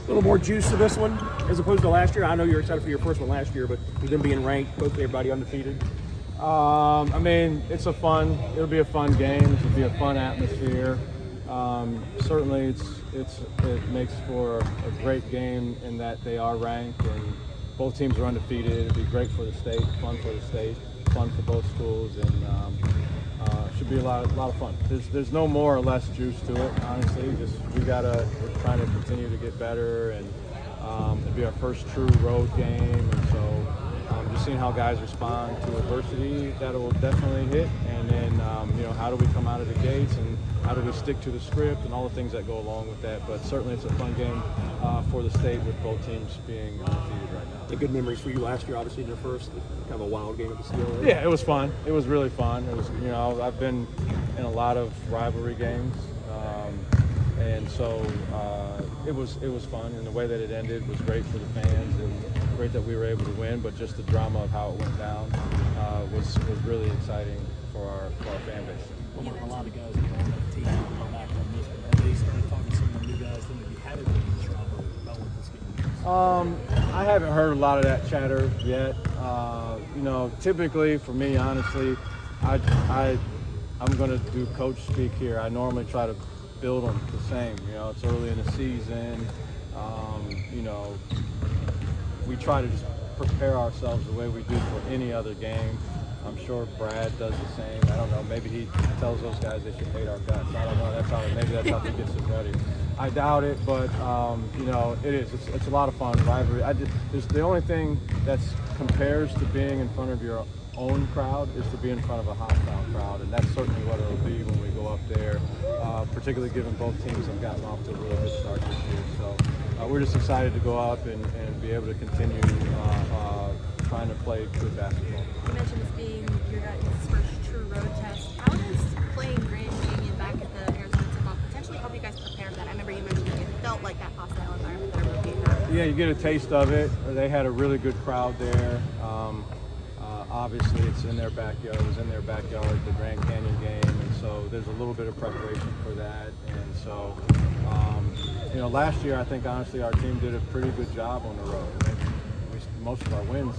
A little more juice to this one as opposed to last year. I know you're excited for your first one last year, but with them being ranked, both everybody undefeated. I mean, it'll be a fun game. It'll be a fun atmosphere. Certainly, it makes for a great game in that they are ranked and both teams are undefeated. It'll be great for the state, fun for the state, fun for both schools, and should be a lot of fun. There's no more or less juice to it, honestly. We're trying to continue to get better, and it'll be our first true road game, and so just seeing how guys respond to adversity, that will definitely hit, and then how do we come out of the gates, and how do we stick to the script, and all the things that go along with that. But certainly it's a fun game for the state with both teams being undefeated right now. The good memories for you last year, obviously in your first kind of a wild game at the Steel. Yeah, it was fun. It was really fun. It was, I've been in a lot of rivalry games, and so it was fun. And the way that it ended was great for the fans, and great that we were able to win. But just the drama of how it went down was really exciting for our fan base. A lot of guys on that team come back on this one. Have they started talking to some of the new guys that maybe haven't been in this rivalry about what this game is? I haven't heard a lot of that chatter yet. Typically for me, honestly, I'm going to do coach speak here. I normally try to build them the same. It's early in the season. We try to just prepare ourselves the way we do for any other game. I'm sure Brad does the same. I don't know. Maybe he tells those guys they should hate our guts. I don't know. Maybe that's how he gets them ready. I doubt it, but it is. It's a lot of fun. Rivalry. There's the only thing that compares to being in front of your own crowd is to be in front of a hostile crowd, and that's certainly what it'll be when we go up there. Particularly given both teams have gotten off to a really good start this year, so we're just excited to go up and be able to continue trying to play good basketball. You mentioned this being your guys' first true road test. How does playing Grand Canyon back at the Arizona tip-off potentially help you guys prepare for that? I remember you mentioned it felt like that hostile environment that everyone came out. Yeah, you get a taste of it. They had a really good crowd there. Obviously, it's in their backyard. It was in their backyard, the Grand Canyon game, and so there's a little bit of preparation for that. And so, last year I think honestly our team did a pretty good job on the road. Most of our wins,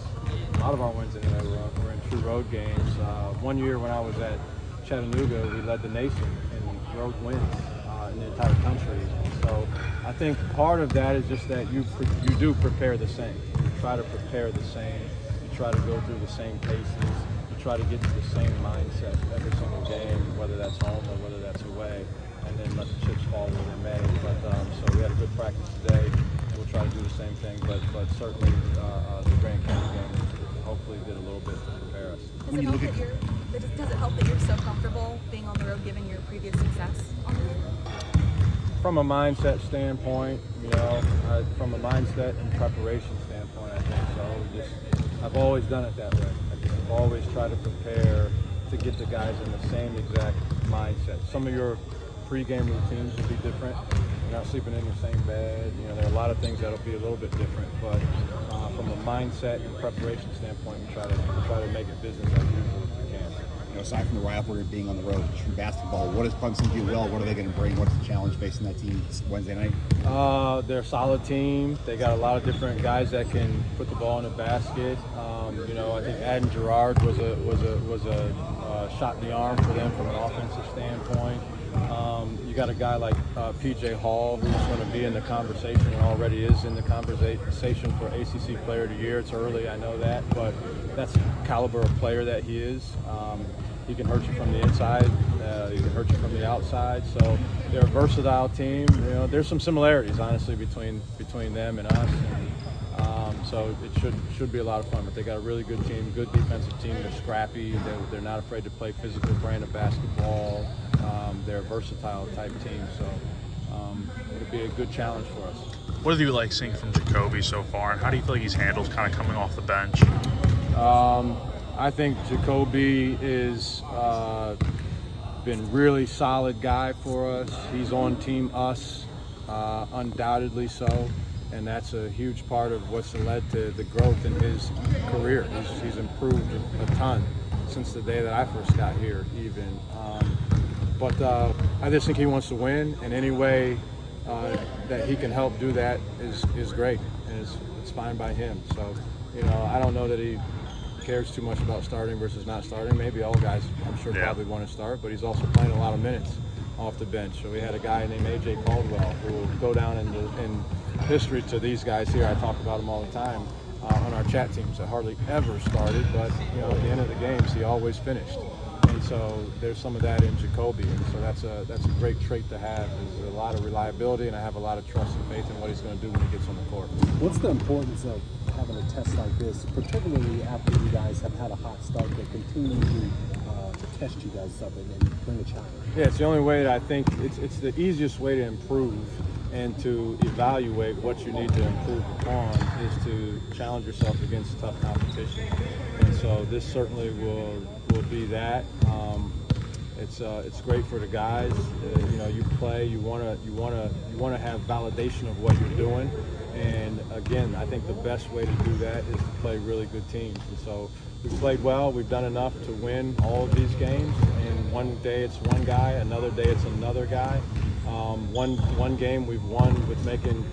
a lot of our wins anyway, were in true road games. One year when I was at Chattanooga, we led the nation in road wins in the entire country. So I think part of that is just that you do prepare the same. You try to prepare the same. You try to go through the same paces. You try to get to the same mindset every single game, whether that's home or whether that's away, and then let the chips fall where they may. But so we had a good practice today. We'll try to do the same thing, but certainly the Grand Canyon game hopefully did a little bit to prepare us. Does it help that you're so comfortable being on the road given your previous success on the road? From a mindset standpoint, from a mindset and preparation standpoint, I think so. I've always done it that way. I've always tried to prepare to get the guys in the same exact mindset. Some of your pre-game routines will be different. You're not sleeping in your same bed. There are a lot of things that'll be a little bit different, but from a mindset and preparation standpoint, we try to make it business as usual if we can. Aside from the rivalry of being on the road, true basketball, what does Clemson do well? What are they going to bring? What's the challenge facing that team Wednesday night? They're a solid team. They got a lot of different guys that can put the ball in the basket. I think Adam Girard was a shot in the arm for them from an offensive standpoint. You got a guy like PJ Hall who's going to be in the conversation and already is in the conversation for ACC Player of the Year. It's early, I know that, but that's the caliber of player that he is. He can hurt you from the inside. He can hurt you from the outside. So they're a versatile team. There's some similarities, honestly, between them and us. And, so it should be a lot of fun. But they got a really good team, good defensive team. They're scrappy. They're not afraid to play physical brand of basketball. They're a versatile type team. So it'll be a good challenge for us. What do you like seeing from Jacoby so far, and how do you feel like he's handled kind of coming off the bench? I think Jacoby is been really solid guy for us. He's on Team Us, undoubtedly so, and that's a huge part of what's led to the growth in his career. He's improved a ton since the day that I first got here, even. But I just think he wants to win in any way that he can help do that is great, and it's fine by him. So, I don't know that he cares too much about starting versus not starting. Maybe all guys, I'm sure, probably want to start, but he's also playing a lot of minutes off the bench. So we had a guy named A.J. Caldwell who will go down in history to these guys here. I talk about him all the time on our chat teams. That hardly ever started, but at the end of the games, he always finished. And so there's some of that in Jacoby, and so that's a great trait to have. There's a lot of reliability, and I have a lot of trust and faith in what he's going to do when he gets on the court. What's the importance of having a test like this, particularly after you guys have had a hot start, that continue to test you guys up and bring a challenge? Yeah, it's the only way that I think it's the easiest way to improve and to evaluate what you need to improve upon is to challenge yourself against tough competition. And so this certainly will be that. It's great for the guys. You play. You want to have validation of what you're doing. And again, I think the best way to do that is to play really good teams. And so we've played well. We've done enough to win all of these games. And one day it's one guy, another day it's another guy. One game we've won with making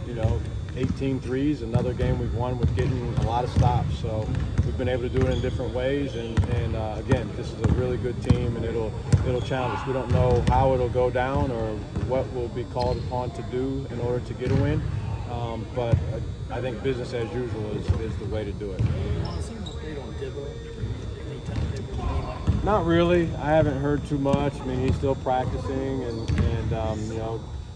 18 threes. Another game we've won with getting a lot of stops. So we've been able to do it in different ways. And again, this is a really good team, and it'll challenge us. We don't know how it'll go down or what we'll be called upon to do in order to get a win. But I think business as usual is the way to do it. Not really. I haven't heard too much. I mean, he's still practicing, and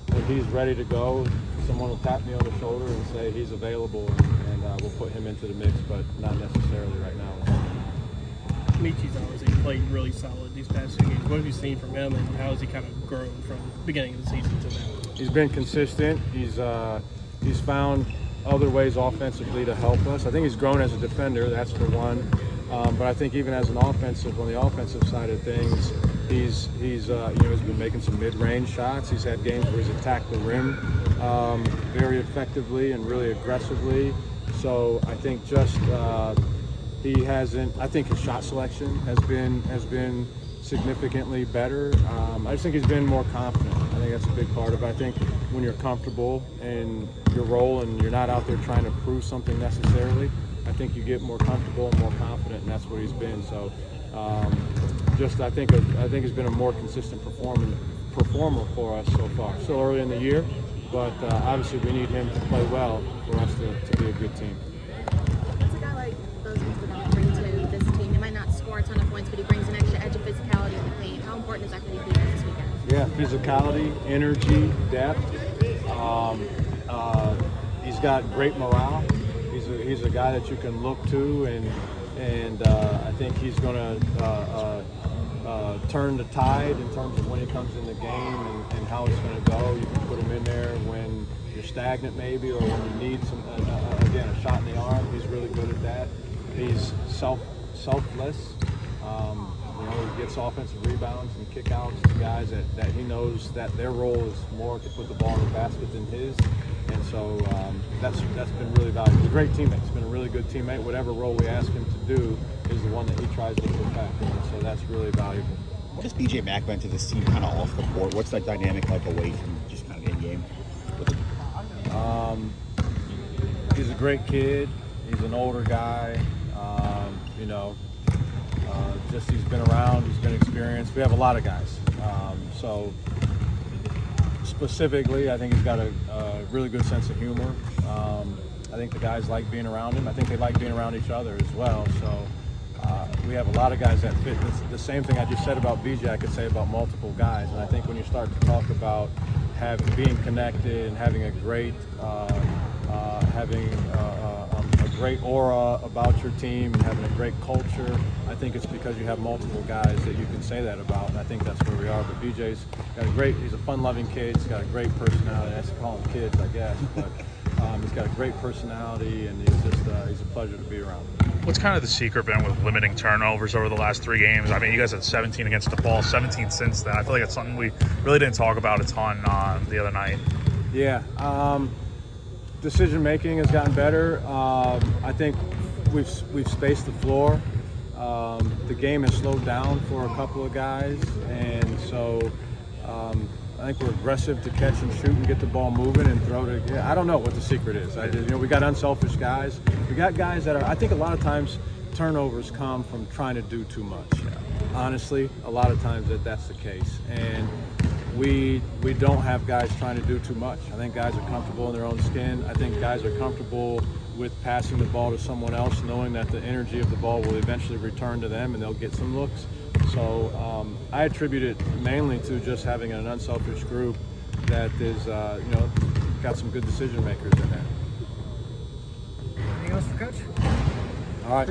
when he's ready to go, someone will tap me on the shoulder and say he's available, and we'll put him into the mix, but not necessarily right now. Michi's obviously played really solid these past 2 games. What have you seen from him, and how has he kind of grown from the beginning of the season to now? He's been consistent. He's found other ways offensively to help us. I think he's grown as a defender, that's for one. But I think even as on the offensive side of things, he's been making some mid-range shots. He's had games where he's attacked the rim very effectively and really aggressively. So I think I think his shot selection has been significantly better. I just think he's been more confident. I think that's a big part of it. I think when you're comfortable in your role and you're not out there trying to prove something necessarily, I think you get more comfortable and more confident, and that's what he's been. So I think he's been a more consistent performer for us so far. Still early in the year, but obviously we need him to play well for us to be a good team. What's a guy like those guys bring to this team? He might not score a ton of points, but he brings an extra edge of physicality in the paint. How important is that going to be for you guys this weekend? Yeah, physicality, energy, depth. He's got great morale. He's a guy that you can look to, and I think he's going to turn the tide in terms of when he comes in the game and how it's going to go. You can put him in there when you're stagnant maybe, or when you need a shot in the arm. He's really good at that. He's selfless. He gets offensive rebounds and kickouts to guys that he knows that their role is more to put the ball in the basket than his. And so that's been really valuable. He's a great teammate. He's been a really good teammate. Whatever role we ask him to do is the one that he tries to perfect. And so that's really valuable. What does BJ Mack bring to this team kind of off the court? What's that dynamic like away from just kind of in-game? He's a great kid. He's an older guy. He's been around. He's been experienced. We have a lot of guys. So specifically, I think he's got a really good sense of humor. I think the guys like being around him. I think they like being around each other as well. So we have a lot of guys that fit. The same thing I just said about BJ, I could say about multiple guys. And I think when you start to talk about being connected and having a great great aura about your team and having a great culture, I think it's because you have multiple guys that you can say that about, and I think that's where we are. But BJ's got he's a fun-loving kid. He's got a great personality. I have to call him kids, I guess, but he's got a great personality, and he's a pleasure to be around. What's kind of the secret been with limiting turnovers over the last 3 games? I mean, you guys had 17 against the ball, 17 since then. I feel like it's something we really didn't talk about a ton the other night. Yeah. Decision making has gotten better. I think we've spaced the floor. The game has slowed down for a couple of guys, and so I think we're aggressive to catch and shoot and get the ball moving and throw to. Yeah, I don't know what the secret is. We got unselfish guys. We got guys that are. I think a lot of times turnovers come from trying to do too much. Honestly, a lot of times that's the case, and we don't have guys trying to do too much. I think guys are comfortable in their own skin. I think guys are comfortable with passing the ball to someone else, knowing that the energy of the ball will eventually return to them and they'll get some looks. So I attribute it mainly to just having an unselfish group that is, got some good decision makers in there. Anything else for Coach? All right.